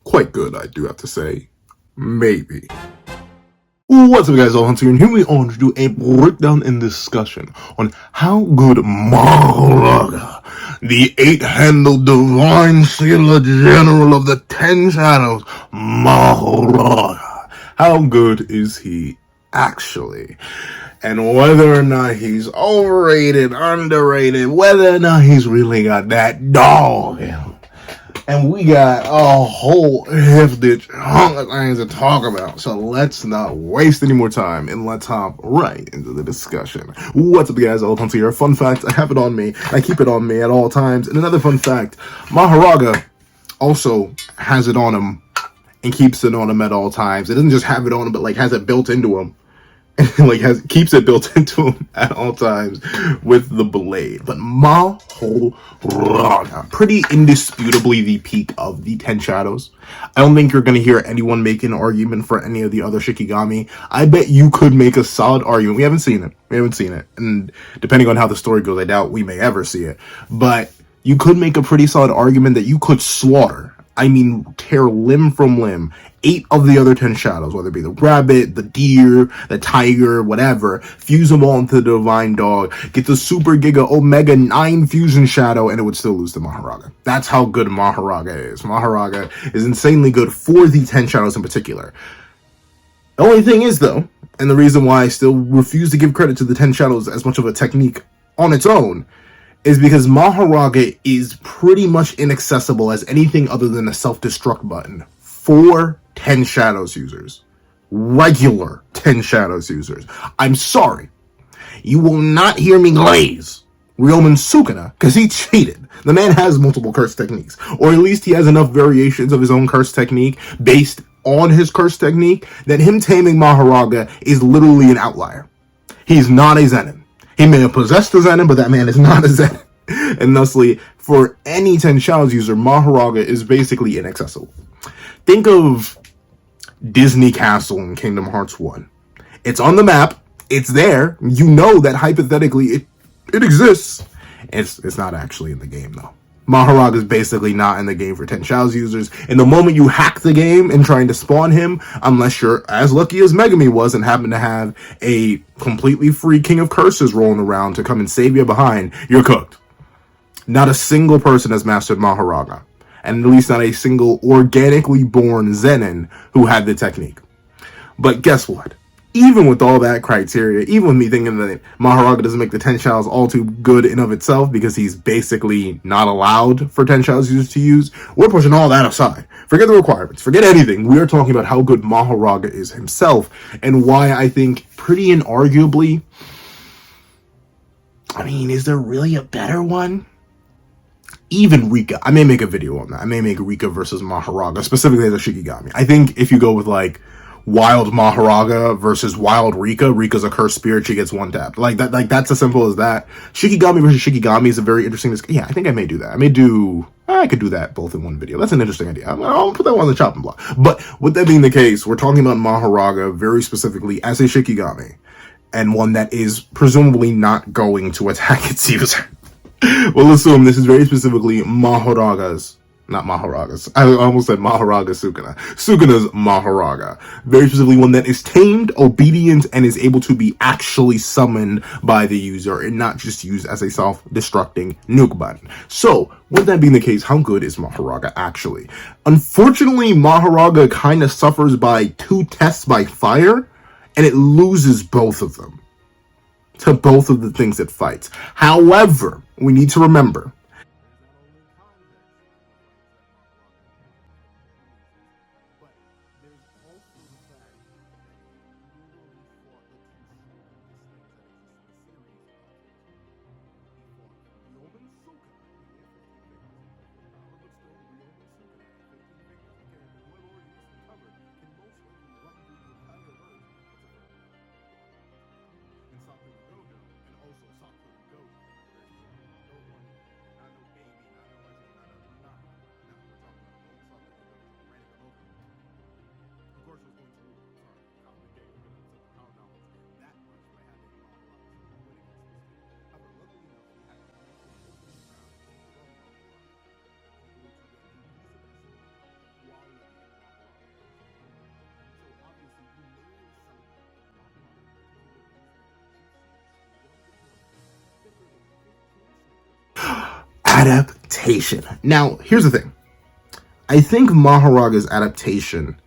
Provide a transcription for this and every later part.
quite good, I do have to say. Maybe. What's up, guys? All Hunter, and here we are to do a breakdown and discussion on how good Mahoraga, the eight-handled divine sealer general of the 10 shadows, Mahoraga, how good is he actually? And whether or not he's overrated, underrated, whether or not he's really got that dog in him. And we got a whole hefty hunk of things to talk about. So let's not waste any more time and let's hop right into the discussion. What's up, guys? All Hunter here. Fun fact, I have it on me. I keep it on me at all times. And another fun fact, Mahoraga also has it on him and keeps it on him at all times. It doesn't just have it on him, but like has it built into him. Like keeps it built into him at all times with the blade. But Mahoraga, pretty indisputably the peak of the 10 shadows. I don't think you're going to hear anyone make an argument for any of the other Shikigami. I bet you could make a solid argument. We haven't seen it. And depending on how the story goes, I doubt we may ever see it. But you could make a pretty solid argument that you could slaughter, I mean tear limb from limb, 8 of the other 10 shadows, whether it be the rabbit, the deer, the tiger, whatever, fuse them all into the divine dog, get the super giga omega 9 fusion shadow, and it would still lose to Mahoraga. That's how good Mahoraga is. Mahoraga is insanely good for the 10 shadows in particular. The only thing is, though, and the reason why I still refuse to give credit to the 10 shadows as much of a technique on its own, is because Mahoraga is pretty much inaccessible as anything other than a self-destruct button for 10 shadows users. Regular 10 shadows users. I'm sorry. You will not hear me glaze Ryomen Sukuna because he cheated. The man has multiple curse techniques, or at least he has enough variations of his own curse technique based on his curse technique that him taming Mahoraga is literally an outlier. He's not a Zenin. He may have possessed a Zenin, but that man is not a Zenin. And thusly, for any 10 shadows user, Mahoraga is basically inaccessible. Think of Disney Castle in Kingdom Hearts 1. It's on the map. It's there. You know that hypothetically it exists. It's not actually in the game, though. Mahoraga is basically not in the game for 10 shadows users. And the moment you hack the game and trying to spawn him, unless you're as lucky as Megami was and happen to have a completely free King of Curses rolling around to come and save you behind, you're cooked. Not a single person has mastered Mahoraga, and at least not a single organically born Zenin who had the technique. But guess what? Even with all that criteria, even with me thinking that Mahoraga doesn't make the 10 shadows all too good in of itself because he's basically not allowed for 10 shadows users to use, we're pushing all that aside. Forget the requirements, forget anything. We are talking about how good Mahoraga is himself and why I think pretty inarguably, I mean, is there really a better one? Even Rika. I may make a video on that. I may make Rika versus Mahoraga, specifically as a Shikigami. I think if you go with like Wild Mahoraga versus Wild Rika, Rika's a cursed spirit, she gets one tapped. Like that, that's as simple as that. Shikigami versus Shikigami is a very interesting. Yeah, I think I may do that. I could do that both in one video. That's an interesting idea. I'll put that one on the chopping block. But with that being the case, we're talking about Mahoraga very specifically as a Shikigami, and one that is presumably not going to attack its user. We'll assume this is very specifically Mahoraga's, not Mahoraga's. I almost said Mahoraga Sukuna. Sukuna's Mahoraga. Very specifically one that is tamed, obedient, and is able to be actually summoned by the user and not just used as a self-destructing nuke button. So, with that being the case, how good is Mahoraga actually? Unfortunately, Mahoraga kind of suffers by 2 tests by fire, and it loses both of them to both of the things it fights. However, we need to remember, adaptation. Now, here's the thing. I think Mahoraga's adaptation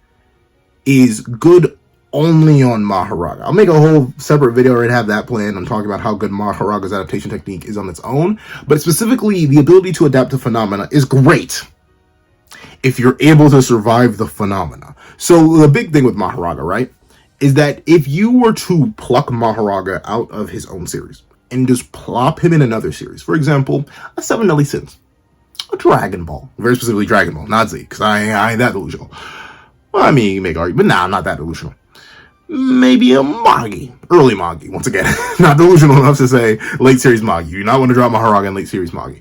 is good only on Mahoraga. I'll make a whole separate video. I already have that planned. I'm talking about how good Mahoraga's adaptation technique is on its own. But specifically, the ability to adapt to phenomena is great if you're able to survive the phenomena. So the big thing with Mahoraga, right, is that if you were to pluck Mahoraga out of his own series and just plop him in another series, for example, a Seven Deadly Sins, a Dragon Ball, very specifically Dragon Ball, not Z, because I ain't that delusional. Well, I mean, you make argument, but nah, I'm not that delusional. Maybe a Magi, early Magi, once again, not delusional enough to say late series Magi. You do not want to drop Mahoraga in late series Magi.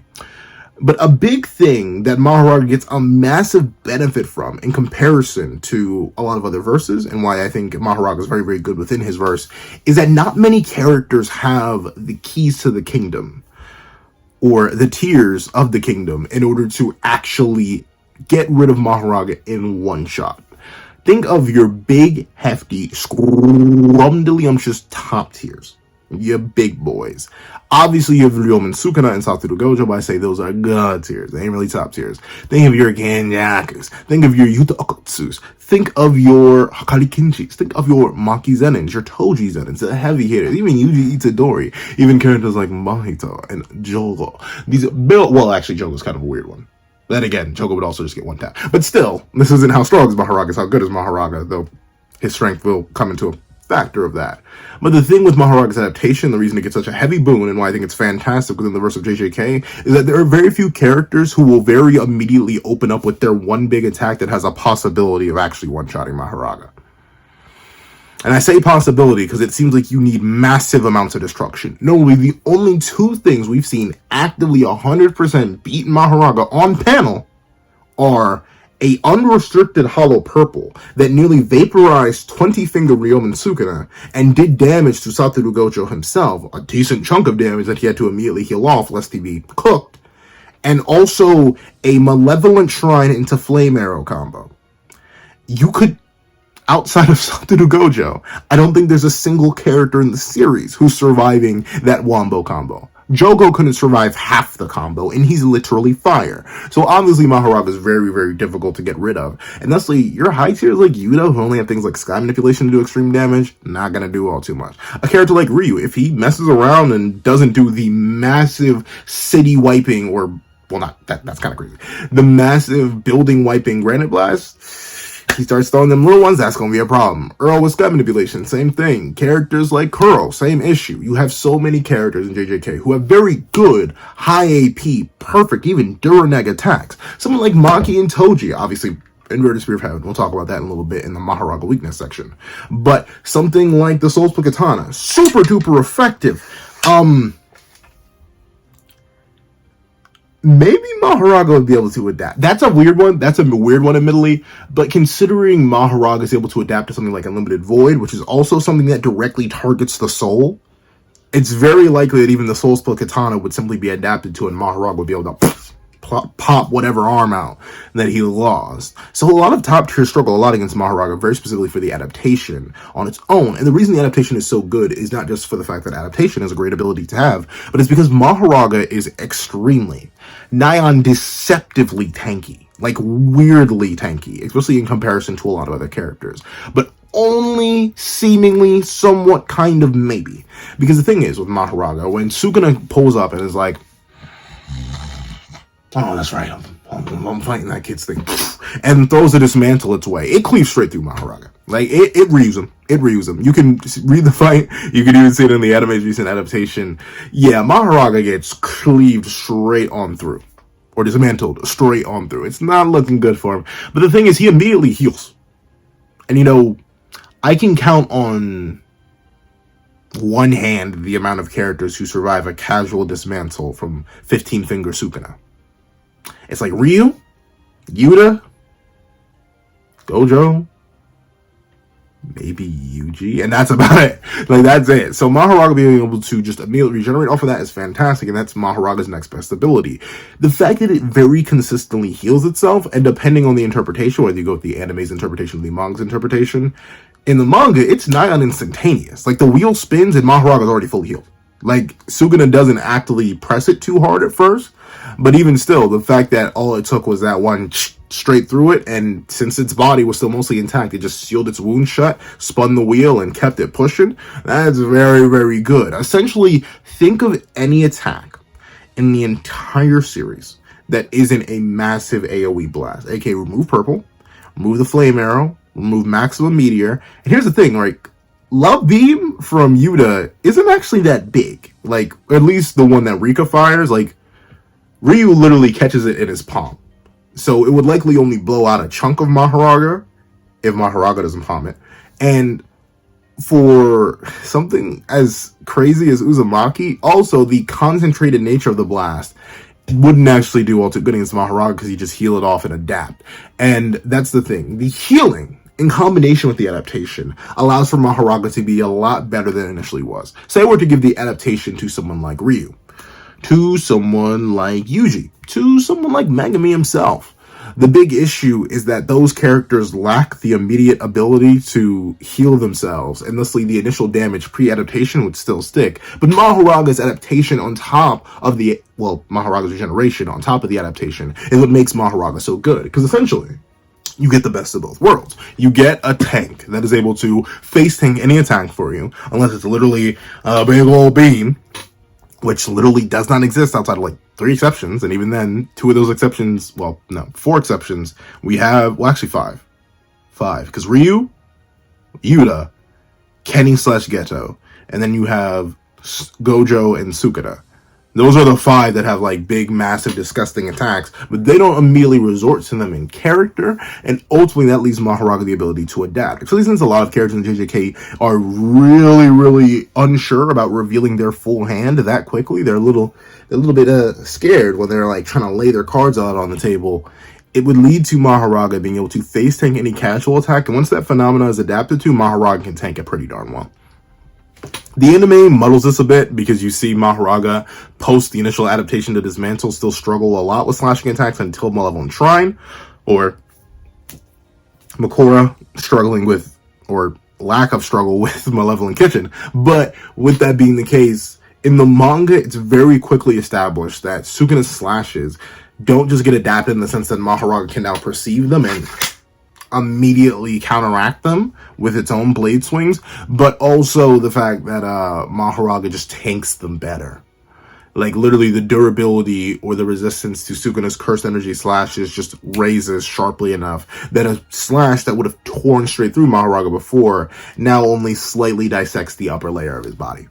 But a big thing that Mahoraga gets a massive benefit from in comparison to a lot of other verses, and why I think Mahoraga is very, very good within his verse, is that not many characters have the keys to the kingdom or the tiers of the kingdom in order to actually get rid of Mahoraga in one shot. Think of your big, hefty, scrumdiddlyumptious top tiers. Your big boys. Obviously, you have Ryomen Sukuna and Satoru Gojo, but I say those are god tiers. They ain't really top tiers. Think of your Kenjakus. Think of your Yuta Okatsus. Think of your Hakari Kinchis. Think of your Maki Zenins, your Toji Zenins, the heavy hitters, even Yuji Itadori, even characters like Mahito and Jogo. These built, well, actually, Jogo's kind of a weird one. Then again, Jogo would also just get one tap. But still, this isn't how strong is Mahoraga, it's how good is Mahoraga, though his strength will come into a factor of that. But the thing with Mahoraga's adaptation, the reason it gets such a heavy boon, and why I think it's fantastic within the verse of JJK, is that there are very few characters who will very immediately open up with their one big attack that has a possibility of actually one-shotting Mahoraga. And I say possibility because it seems like you need massive amounts of destruction. Notably, the only two things we've seen actively 100% beat Mahoraga on panel are a unrestricted hollow purple that nearly vaporized 20-finger Ryomen Sukuna and did damage to Satoru Gojo himself, a decent chunk of damage that he had to immediately heal off lest he be cooked, and also a Malevolent Shrine into Flame Arrow combo. You could, outside of Satoru Gojo, I don't think there's a single character in the series who's surviving that Wombo combo. Jogo couldn't survive half the combo, and he's literally fire. So obviously Mahoraga is very, very difficult to get rid of. And thusly, your high tiers like Yuta, who only have things like Sky Manipulation to do extreme damage, not gonna do all too much. A character like Ryu, if he messes around and doesn't do the massive city wiping, or, well, not, that's kind of crazy, the massive building wiping Granite Blast, he starts throwing them little ones, that's going to be a problem. Earl with Sky Manipulation, same thing. Characters like Kuro, same issue. You have so many characters in JJK who have very good, high AP, perfect, even Duraneg attacks. Someone like Maki and Toji, obviously, Inverted Spear of Heaven. We'll talk about that in a little bit in the Mahoraga weakness section. But something like the Soul Split Katana, super duper effective. Maybe Mahoraga would be able to adapt. That's a weird one. That's a weird one, admittedly. But considering Mahoraga is able to adapt to something like Unlimited Void, which is also something that directly targets the soul, it's very likely that even the Soul Split Katana would simply be adapted to, and Mahoraga would be able to pop whatever arm out that he lost. So a lot of top tiers struggle a lot against Mahoraga, very specifically for the adaptation on its own. And the reason the adaptation is so good is not just for the fact that adaptation is a great ability to have, but it's because Mahoraga is extremely, nigh on deceptively tanky. Like weirdly tanky, especially in comparison to a lot of other characters. But only seemingly, somewhat, kind of, maybe. Because the thing is, with Mahoraga, when Sukuna pulls up and is like, oh, that's right, I'm fighting that kid's thing, and throws the dismantle its way, it cleaves straight through Mahoraga. Like, it reaves him. It reaves him. You can read the fight. You can even see it in the anime's recent adaptation. Yeah, Mahoraga gets cleaved straight on through. Or dismantled straight on through. It's not looking good for him. But the thing is, he immediately heals. And, you know, I can count on one hand the amount of characters who survive a casual dismantle from 15-finger Sukuna. It's like Ryu, Yuta, Gojo, maybe Yuji, and that's about it. Like, that's it. So Mahoraga being able to just immediately regenerate off of that is fantastic, and that's Mahoraga's next best ability. The fact that it very consistently heals itself, and depending on the interpretation, whether you go with the anime's interpretation or the manga's interpretation, in the manga, it's nigh on instantaneous. Like, the wheel spins and Mahoraga's already fully healed. Like, Sukuna doesn't actively press it too hard at first, But even still, the fact that all it took was that one straight through it, and since its body was still mostly intact, it just sealed its wound shut, spun the wheel, and kept it pushing. That's very, very good. Essentially, think of any attack in the entire series that isn't a massive AoE blast. aka remove purple, remove the flame arrow, remove maximum meteor. And here's the thing, like, Love Beam from Yuta isn't actually that big. Like, at least the one that Rika fires, like, Ryu literally catches it in his palm. So it would likely only blow out a chunk of Mahoraga, if Mahoraga doesn't palm it. And for something as crazy as Uzumaki, also the concentrated nature of the blast wouldn't actually do all too good against Mahoraga because you just heal it off and adapt. And that's the thing. The healing, in combination with the adaptation, allows for Mahoraga to be a lot better than it initially was. Say I were to give the adaptation to someone like Ryu, to someone like Yuji, to someone like Megami himself. The big issue is that those characters lack the immediate ability to heal themselves, and thusly the initial damage pre-adaptation would still stick. But Mahoraga's adaptation on top of Mahoraga's regeneration on top of the adaptation is what makes Mahoraga so good. Because essentially, you get the best of both worlds. You get a tank that is able to face tank any attack for you, unless it's literally a big old beam, which literally does not exist outside of like 3 exceptions. And even then, 2 of those exceptions, 4 exceptions, we have, actually 5. 5, because Ryu, Yuta, Kenny / Geto, and then you have Gojo and Sukuna. Those are the 5 that have like big, massive, disgusting attacks, but they don't immediately resort to them in character, and ultimately that leaves Mahoraga the ability to adapt. Especially since a lot of characters in JJK are really, really unsure about revealing their full hand that quickly. They're a little bit scared when they're like trying to lay their cards out on the table. It would lead to Mahoraga being able to face tank any casual attack, and once that phenomena is adapted to, Mahoraga can tank it pretty darn well. The anime muddles this a bit because you see Mahoraga post the initial adaptation to Dismantle still struggle a lot with slashing attacks until Malevolent Shrine, or Makora struggling with, or lack of struggle with, Malevolent Kitchen. But with that being the case, in the manga, it's very quickly established that Sukuna's slashes don't just get adapted in the sense that Mahoraga can now perceive them and immediately counteract them with its own blade swings, but also the fact that Mahoraga just tanks them better. Like, literally the durability or the resistance to Sukuna's cursed energy slashes just raises sharply enough that a slash that would have torn straight through Mahoraga before now only slightly dissects the upper layer of his body.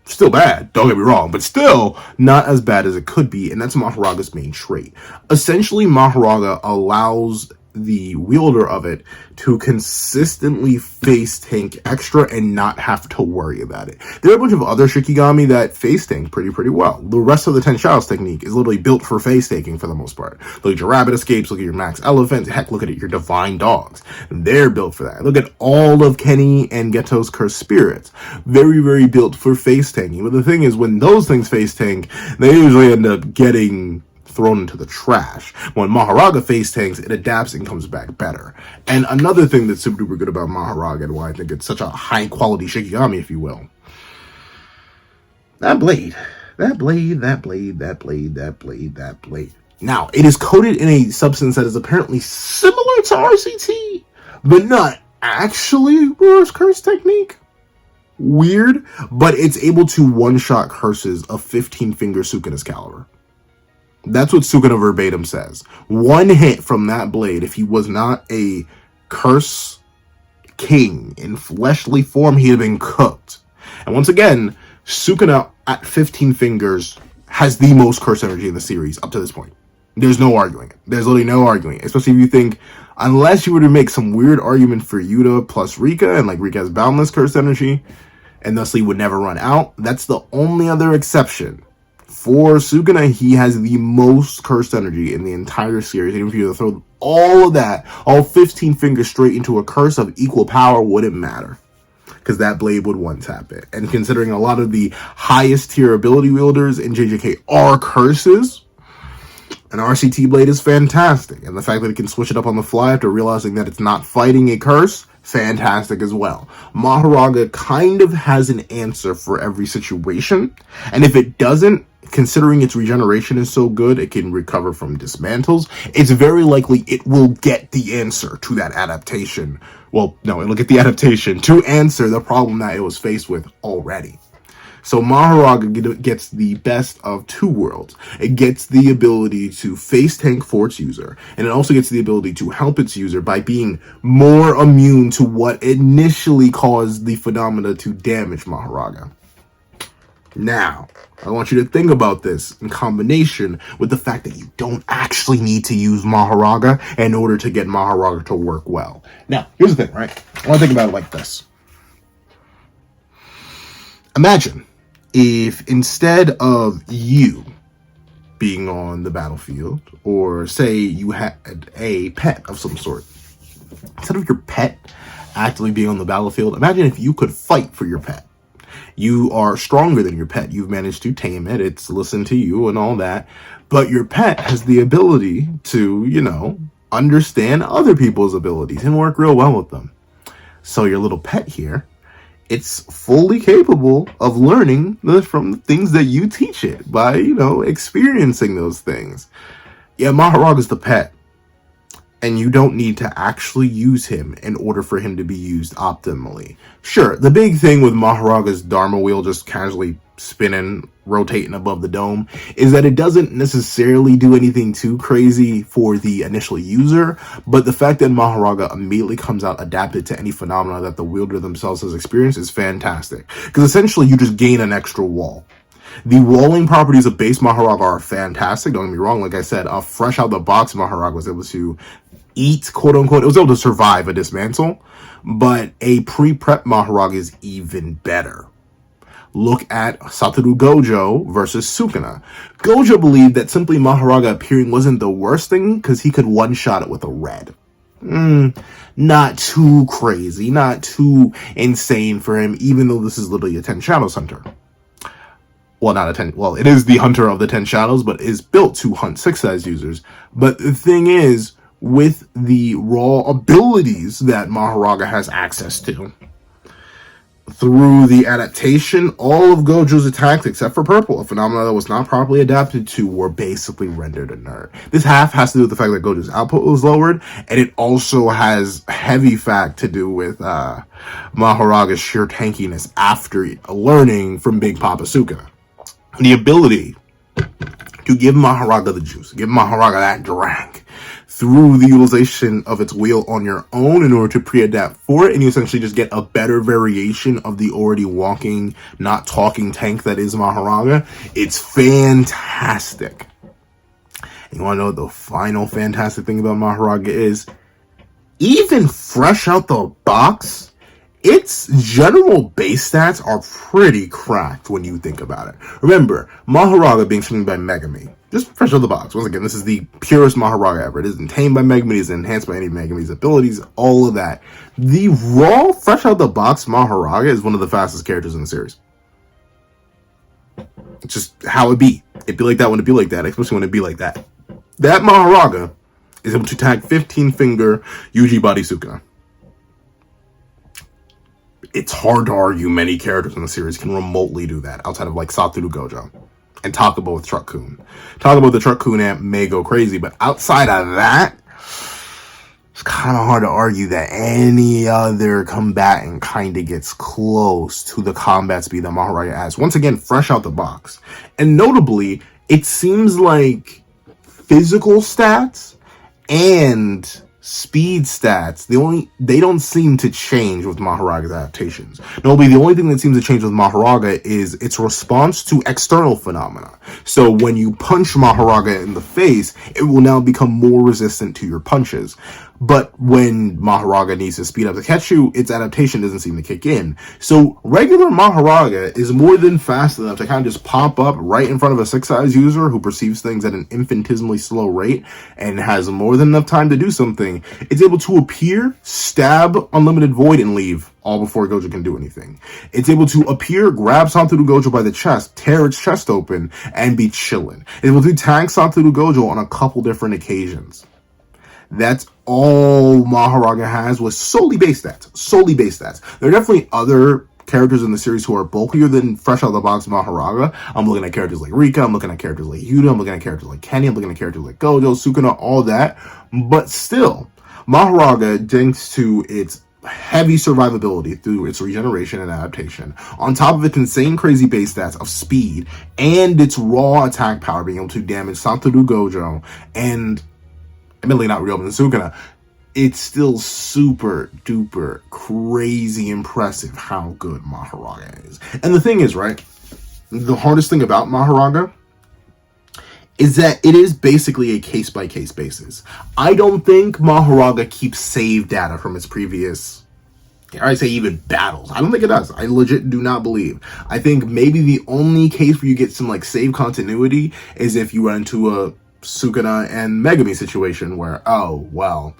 Still bad, don't get me wrong, but still not as bad as it could be, and that's Mahoraga's main trait. Essentially, Mahoraga allows the wielder of it to consistently face tank extra and not have to worry about it. There are a bunch of other Shikigami that face tank pretty well. The rest of the Ten Shadows technique is literally built for face tanking for the most part. Look at your Rabbit Escapes, look at your Max Elephant, heck, look at your Divine Dogs. They're built for that. Look at all of Kenny and Geto's Cursed Spirits. Very built for face tanking. But the thing is, when those things face tank, they usually end up getting thrown into the trash. When Mahoraga face tanks, it adapts and comes back better. And another thing that's super duper good about Mahoraga, and why I think it's such a high quality Shikigami, if you will, that blade. Now, it is coated in a substance that is apparently similar to RCT, but not actually reverse curse technique. Weird, but it's able to one-shot curses of 15-finger Sukuna's caliber. That's what Sukuna verbatim says. One hit from that blade, if he was not a curse king in fleshly form, he'd have been cooked. And once again, Sukuna at 15 fingers has the most curse energy in the series up to this point. There's no arguing it. There's literally no arguing it. Especially if you think, unless you were to make some weird argument for Yuta plus Rika, and like Rika has boundless curse energy, and thusly would never run out, that's the only other exception. For Sukuna, he has the most cursed energy in the entire series. Even if you throw all of that, all 15 fingers straight into a curse of equal power, wouldn't matter. Because that blade would one-tap it. And considering a lot of the highest tier ability wielders in JJK are curses, an RCT blade is fantastic. And the fact that it can switch it up on the fly after realizing that it's not fighting a curse, fantastic as well. Mahoraga kind of has an answer for every situation. And if it doesn't, considering its regeneration is so good, it can recover from dismantles, it's very likely it will get the answer to that adaptation. Well, no, it'll get the adaptation to answer the problem that it was faced with already. So Mahoraga gets the best of two worlds. It gets the ability to face tank for its user, and it also gets the ability to help its user by being more immune to what initially caused the phenomena to damage Mahoraga. Now, I want you to think about this in combination with the fact that you don't actually need to use Mahoraga in order to get Mahoraga to work well. Now, here's the thing, right? I want to think about it like this. Imagine if instead of you being on the battlefield, or say you had a pet of some sort, instead of your pet actively being on the battlefield, imagine if you could fight for your pet. You are stronger than your pet. You've managed to tame it. It's listened to you and all that. But your pet has the ability to, understand other people's abilities and work real well with them. So your little pet here, it's fully capable of learning from the things that you teach it by, experiencing those things. Yeah, Maharaga's the pet. And you don't need to actually use him in order for him to be used optimally. Sure, the big thing with Maharaga's Dharma wheel just casually spinning, rotating above the dome, is that it doesn't necessarily do anything too crazy for the initial user, but the fact that Mahoraga immediately comes out adapted to any phenomena that the wielder themselves has experienced is fantastic. Because essentially you just gain an extra wall. The walling properties of base Mahoraga are fantastic, don't get me wrong. Like I said, fresh out the box, Mahoraga was able to eat, quote unquote, it was able to survive a dismantle, but a pre-prep Mahoraga is even better. Look at Satoru Gojo versus Sukuna. Gojo believed that simply Mahoraga appearing wasn't the worst thing because he could one-shot it with a red. Not too crazy, not too insane for him, even though this is literally a 10 Shadows hunter. Well, it is the hunter of the 10 Shadows, but is built to hunt 6-size users. But the thing is, with the raw abilities that Mahoraga has access to, through the adaptation, all of Gojo's attacks, except for purple, a phenomenon that was not properly adapted to, were basically rendered inert. This half has to do with the fact that Gojo's output was lowered, and it also has heavy fact to do with Mahoraga's sheer tankiness after learning from Big Papa Sukuna. The ability to give Mahoraga the juice, give Mahoraga that drag, through the utilization of its wheel on your own in order to pre-adapt for it, and you essentially just get a better variation of the already walking, not talking tank that is Mahoraga. It's fantastic. And you want to know what the final fantastic thing about Mahoraga is? Even fresh out the box, its general base stats are pretty cracked when you think about it. Remember, Mahoraga being trained by Megami. Just fresh out of the box. Once again, this is the purest Mahoraga ever. It isn't tamed by Megami, it isn't enhanced by any of Megami's abilities, all of that. The raw, fresh out of the box Mahoraga is one of the fastest characters in the series. It's just how it be. It'd be like that when it be like that, especially when it be like that. That Mahoraga is able to tag 15-finger Yuji Body Sukuna. It's hard to argue many characters in the series can remotely do that, outside of like Satoru Gojo and Takabo with Truck-kun. Takabo the Truck-kun amp may go crazy, but outside of that, it's kind of hard to argue that any other combatant kind of gets close to the combat speed that Mahoraga has. Once again, fresh out the box. And notably, it seems like physical stats and speed stats, they don't seem to change with Mahoraga's adaptations. Notably, the only thing that seems to change with Mahoraga is its response to external phenomena. So when you punch Mahoraga in the face, it will now become more resistant to your punches. But when Mahoraga needs to speed up to catch you, its adaptation doesn't seem to kick in. So regular Mahoraga is more than fast enough to kind of just pop up right in front of a 6-size user who perceives things at an infinitesimally slow rate and has more than enough time to do something. It's able to appear, stab Unlimited Void, and leave, all before Gojo can do anything. It's able to appear, grab Satoru Gojo by the chest, tear its chest open, and be chillin'. It's able to tag Satoru Gojo on a couple different occasions. That's all Mahoraga has, was solely base stats. Solely base stats. There are definitely other characters in the series who are bulkier than fresh out of the box Mahoraga. I'm looking at characters like Rika, I'm looking at characters like Yuta, I'm looking at characters like Kenny, I'm looking at characters like Gojo, Sukuna, all that. But still, Mahoraga, thanks to its heavy survivability through its regeneration and adaptation, on top of its insane crazy base stats of speed and its raw attack power, being able to damage Satoru Gojo and admittedly not Ryoben and Sukuna, it's still super duper crazy impressive how good Mahoraga is. And the thing is, right, the hardest thing about Mahoraga is that it is basically a case-by-case basis. I don't think Mahoraga keeps save data from its previous, dare I say, even battles. I don't think it does. I legit do not believe. I think maybe the only case where you get some like save continuity is if you run into a Sukuna and Megami situation where, oh, well,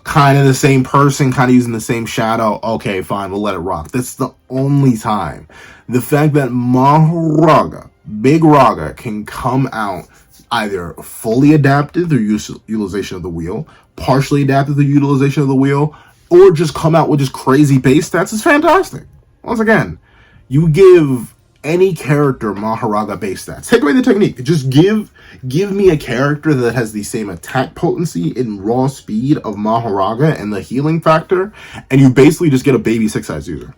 kind of the same person, kind of using the same shadow. Okay, fine, we'll let it rock. That's the only time. The fact that Mahoraga, Big Raga, can come out either fully adapted through utilization of the wheel, partially adapted through utilization of the wheel, or just come out with just crazy base stats is fantastic. Once again, you give any character Mahoraga base stats. Take away the technique. Just give me a character that has the same attack potency and raw speed of Mahoraga and the healing factor, and you basically just get a baby 6-eyes user.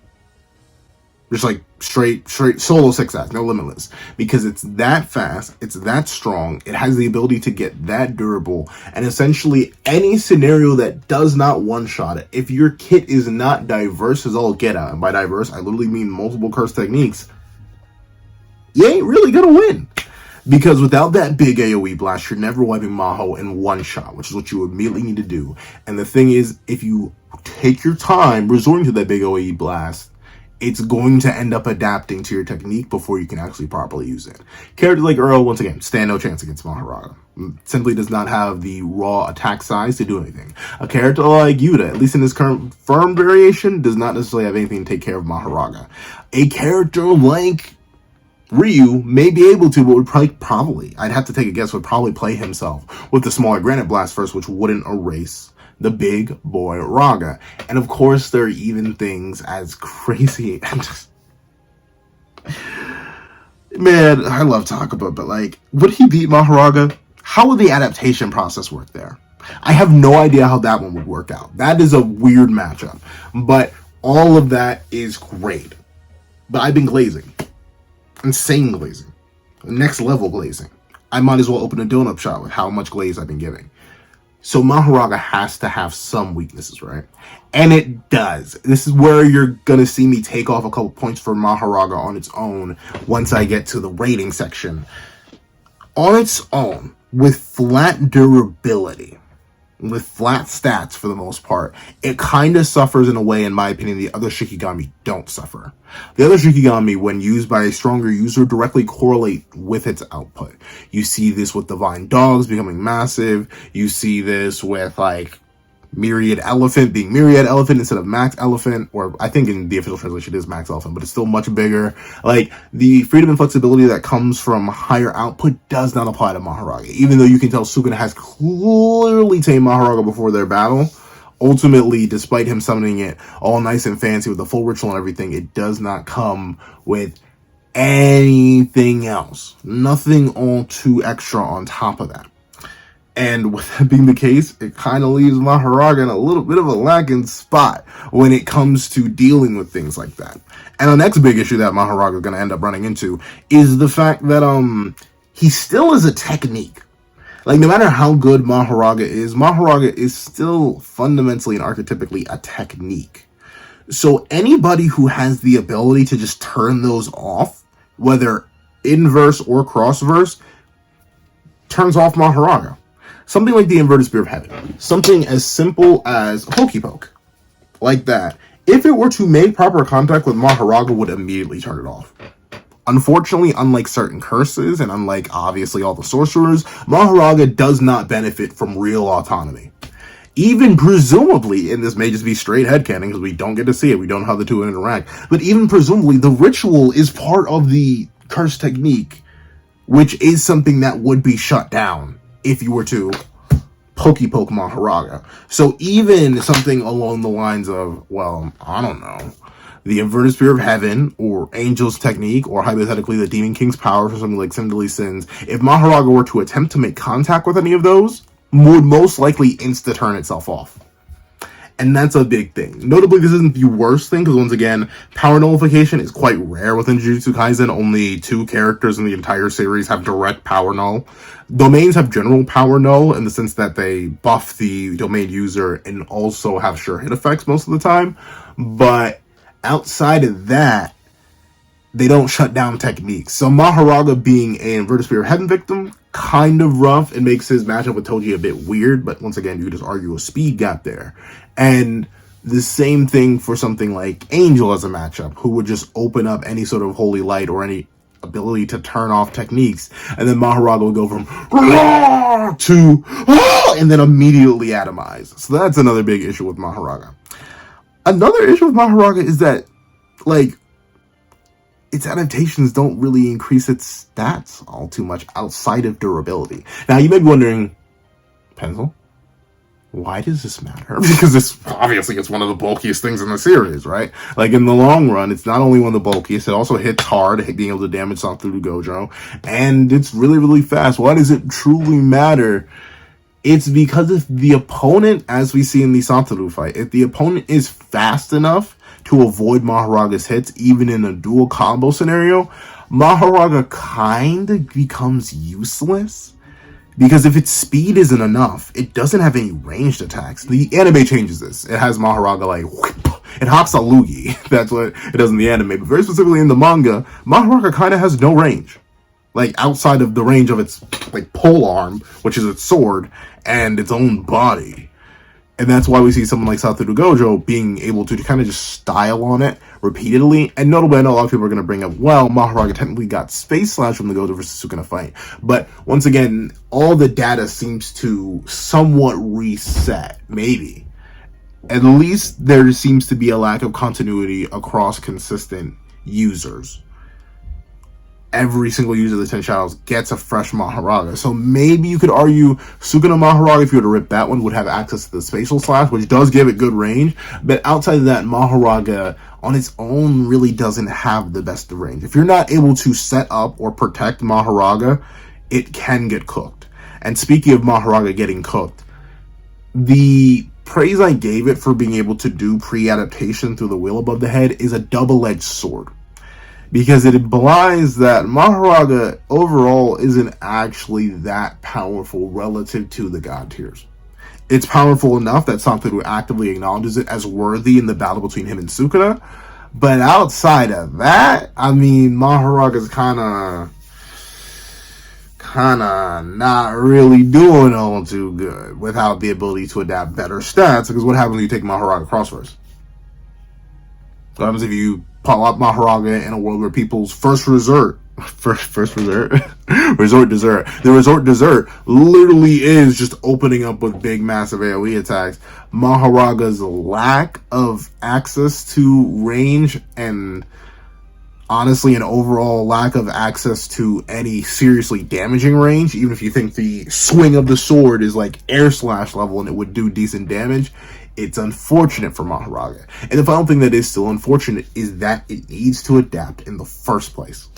Just like straight solo 6-eyes, no limitless. Because it's that fast, it's that strong, it has the ability to get that durable, and essentially any scenario that does not one-shot it, if your kit is not diverse as all get out, and by diverse, I literally mean multiple curse techniques, you ain't really gonna win. Because without that big AoE blast, you're never wiping Maho in one shot, which is what you immediately need to do. And the thing is, if you take your time resorting to that big AoE blast, it's going to end up adapting to your technique before you can actually properly use it. Characters like Earl, once again, stand no chance against Mahoraga. Simply does not have the raw attack size to do anything. A character like Yuta, at least in his current firm variation, does not necessarily have anything to take care of Mahoraga. A character like Ryu may be able to, but would probably, I'd have to take a guess, would probably play himself with the smaller Granite Blast first, which wouldn't erase the big boy Raga. And of course, there are even things as crazy and just, man, I love Takaba, but like, would he beat Mahoraga? How would the adaptation process work there? I have no idea how that one would work out. That is a weird matchup, but all of that is great. But I've been glazing. Insane glazing. Next level glazing. I might as well open a donut shop with how much glaze I've been giving. So Mahoraga has to have some weaknesses, right? And it does. This is where you're going to see me take off a couple points for Mahoraga on its own once I get to the rating section. On its own, with flat durability, with flat stats for the most part, it kind of suffers in a way, in my opinion, the other Shikigami don't suffer. The other Shikigami, when used by a stronger user, directly correlate with its output. You see this with Divine Dogs becoming massive. You see this with, like, Myriad Elephant being Myriad Elephant instead of Max Elephant, or I think in the official translation it is Max Elephant, but it's still much bigger. Like, the freedom and flexibility that comes from higher output does not apply to Mahoraga. Even though you can tell Sukuna has clearly tamed Mahoraga before their battle, ultimately, despite him summoning it all nice and fancy with the full ritual and everything, it does not come with anything else. Nothing all too extra on top of that. And with that being the case, it kind of leaves Mahoraga in a little bit of a lacking spot when it comes to dealing with things like that. And the next big issue that Mahoraga is going to end up running into is the fact that he still is a technique. Like, no matter how good Mahoraga is still fundamentally and archetypically a technique. So anybody who has the ability to just turn those off, whether inverse or cross-verse, turns off Mahoraga. Something like the Inverted Spear of Heaven. Something as simple as Hokey Poke. Like that. If it were to make proper contact with Mahoraga, would immediately turn it off. Unfortunately, unlike certain curses, and unlike obviously all the sorcerers, Mahoraga does not benefit from real autonomy. Even presumably, and this may just be straight headcanon because we don't get to see it, we don't know how the two interact, but even presumably, the ritual is part of the curse technique, which is something that would be shut down if you were to Pokey Poke Mahoraga. So even something along the lines of, well, I don't know, the inverted spear of heaven, or angel's technique, or hypothetically the demon king's power for something like Seven Sins, if Mahoraga were to attempt to make contact with any of those, would most likely insta-turn itself off. And that's a big thing. Notably, this isn't the worst thing, because once again, power nullification is quite rare within Jujutsu Kaisen. Only 2 characters in the entire series have direct power null. Domains have general power null, in the sense that they buff the domain user and also have sure hit effects most of the time. But outside of that, they don't shut down techniques. So Mahoraga being an inverted spear of heaven victim, kind of rough. It makes his matchup with Toji a bit weird, but once again, you could just argue a speed gap there. And the same thing for something like Angel as a matchup, who would just open up any sort of holy light or any ability to turn off techniques, and then Mahoraga would go from to and then immediately atomize. So that's another big issue with Mahoraga. Another issue with Mahoraga is that, like, its adaptations don't really increase its stats all too much outside of durability. Now, you may be wondering, Pencil, why does this matter? Because this, obviously, it's one of the bulkiest things in the series, right? Like, in the long run, it's not only one of the bulkiest, it also hits hard, being able to damage Satoru Gojo, and it's really, really fast. Why does it truly matter? It's because if the opponent, as we see in the Satoru fight, if the opponent is fast enough to avoid Mahoraga's hits, even in a dual combo scenario, Mahoraga kind of becomes useless. Because if its speed isn't enough, it doesn't have any ranged attacks. The anime changes this. It has Mahoraga like, whoop, it hops a loogie. That's what it does in the anime. But very specifically in the manga, Mahoraga kind of has no range. Like, outside of the range of its, like, pole arm, which is its sword, and its own body. And that's why we see someone like Satoru Gojo being able to kind of just style on it repeatedly. And notably, I know a lot of people are going to bring up, well, Mahoraga technically got Space Slash from the Gojo versus Sukuna fight. But once again, all the data seems to somewhat reset, maybe. At least there seems to be a lack of continuity across consistent users. Every single user of the 10 Shadows gets a fresh Mahoraga. So maybe you could argue Sukuna Mahoraga, if you were to rip that one, would have access to the Spatial Slash, which does give it good range. But outside of that, Mahoraga on its own really doesn't have the best of range. If you're not able to set up or protect Mahoraga, it can get cooked. And speaking of Mahoraga getting cooked, the praise I gave it for being able to do pre-adaptation through the wheel above the head is a double-edged sword. Because it belies that Mahoraga overall isn't actually that powerful relative to the God tiers. It's powerful enough that Satoru actively acknowledges it as worthy in the battle between him and Sukuna. But outside of that, I mean, Mahoraga's kind of not really doing all too good without the ability to adapt better stats. Because what happens when you take Mahoraga cross-first? What happens if you pull up Mahoraga in a world where people's resort dessert. The resort dessert literally is just opening up with big, massive AoE attacks. Mahoraga's lack of access to range and honestly an overall lack of access to any seriously damaging range, even if you think the swing of the sword is like air slash level and it would do decent damage, it's unfortunate for Mahoraga. And the final thing that is still unfortunate is that it needs to adapt in the first place.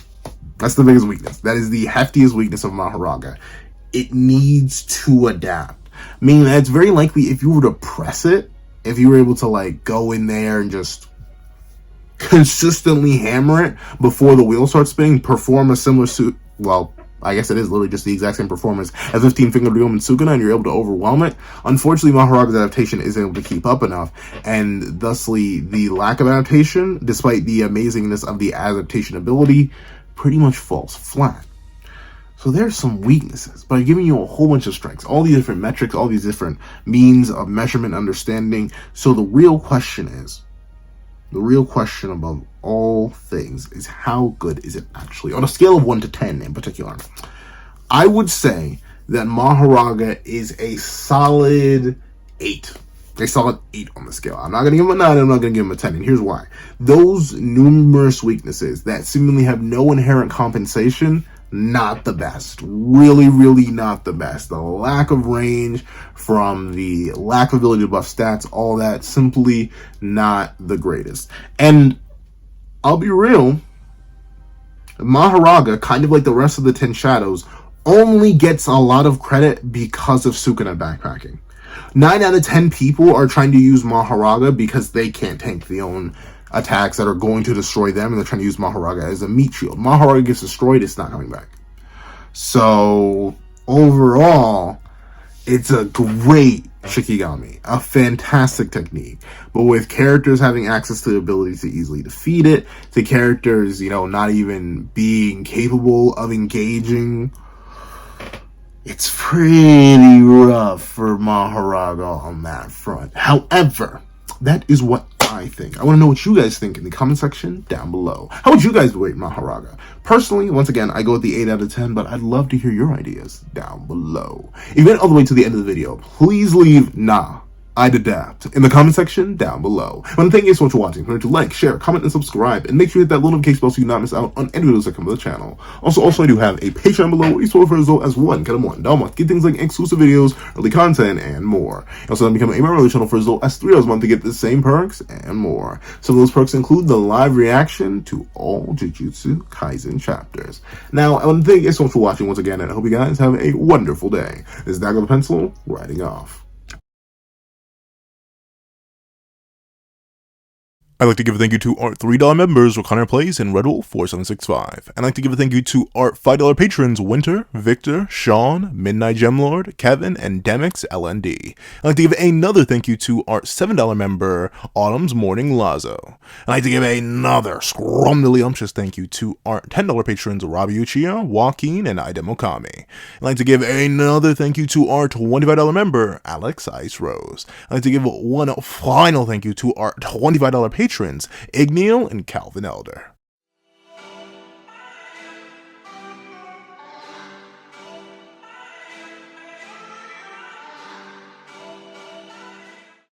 That's the biggest weakness. That is the heftiest weakness of Mahoraga. It needs to adapt. Meaning that it's very likely if you were to press it, if you were able to like go in there and just consistently hammer it before the wheel starts spinning, perform a similar well, I guess it is literally just the exact same performance as 15 Fingered Ryoma and Sukuna, and you're able to overwhelm it. Unfortunately, Mahoraga's adaptation isn't able to keep up enough, and thusly the lack of adaptation, despite the amazingness of the adaptation ability, pretty much falls flat. So there's some weaknesses, but I'm giving you a whole bunch of strengths, all these different metrics, all these different means of measurement, understanding. So the real question above all things is how good is it actually? On a scale of 1 to 10 in particular, I would say that Mahoraga is a solid 8. A solid 8 on the scale. I'm not going to give him a 9, I'm not going to give him a 10, and here's why. Those numerous weaknesses that seemingly have no inherent compensation, not the best. Really, really not the best. The lack of range from the lack of ability to buff stats, all that, simply not the greatest. And I'll be real, Mahoraga, kind of like the rest of the Ten Shadows, only gets a lot of credit because of Sukuna backpacking. 9 out of 10 people are trying to use Mahoraga because they can't tank the own attacks that are going to destroy them, and they're trying to use Mahoraga as a meat shield. Mahoraga gets destroyed, it's not coming back. So, overall, it's a great Shikigami, a fantastic technique, but with characters having access to the ability to easily defeat it, to characters, not even being capable of engaging, it's pretty rough for Mahoraga on that front. However, that is what I think. I want to know what you guys think in the comment section down below. How would you guys rate Mahoraga? Personally, once again, I go with the 8 out of 10, but I'd love to hear your ideas down below. If you went all the way to the end of the video, please leave "Nah, I'd adapt" in the comment section down below. I want to thank you so much for watching. Remember to like, share, comment, and subscribe, and make sure you hit that little notification bell so you do not miss out on any videos that come to the channel. Also, I do have a Patreon below where you support for as low as $1 a month. Get things like exclusive videos, early content, and more. You also become a member of the channel for as low as $3 a month to get the same perks and more. Some of those perks include the live reaction to all Jujutsu Kaisen chapters. Now, I want to thank you so much for watching once again, and I hope you guys have a wonderful day. This is Dagger the Pencil, writing off. I'd like to give a thank you to our $3 members, Connor Plays and Redwolf4765. I'd like to give a thank you to our $5 patrons, Winter, Victor, Sean, Midnight Gemlord, Kevin, and Demix LND. I'd like to give another thank you to our $7 member, Autumn's Morning Lazo. I'd like to give another scrumdiddlyumptious thank you to our $10 patrons, Robbie Uchiha, Joaquin, and Ida Mokami. I'd like to give another thank you to our $25 member, Alex Ice Rose. I'd like to give one final thank you to our $25 patrons, Igneal and Calvin Elder.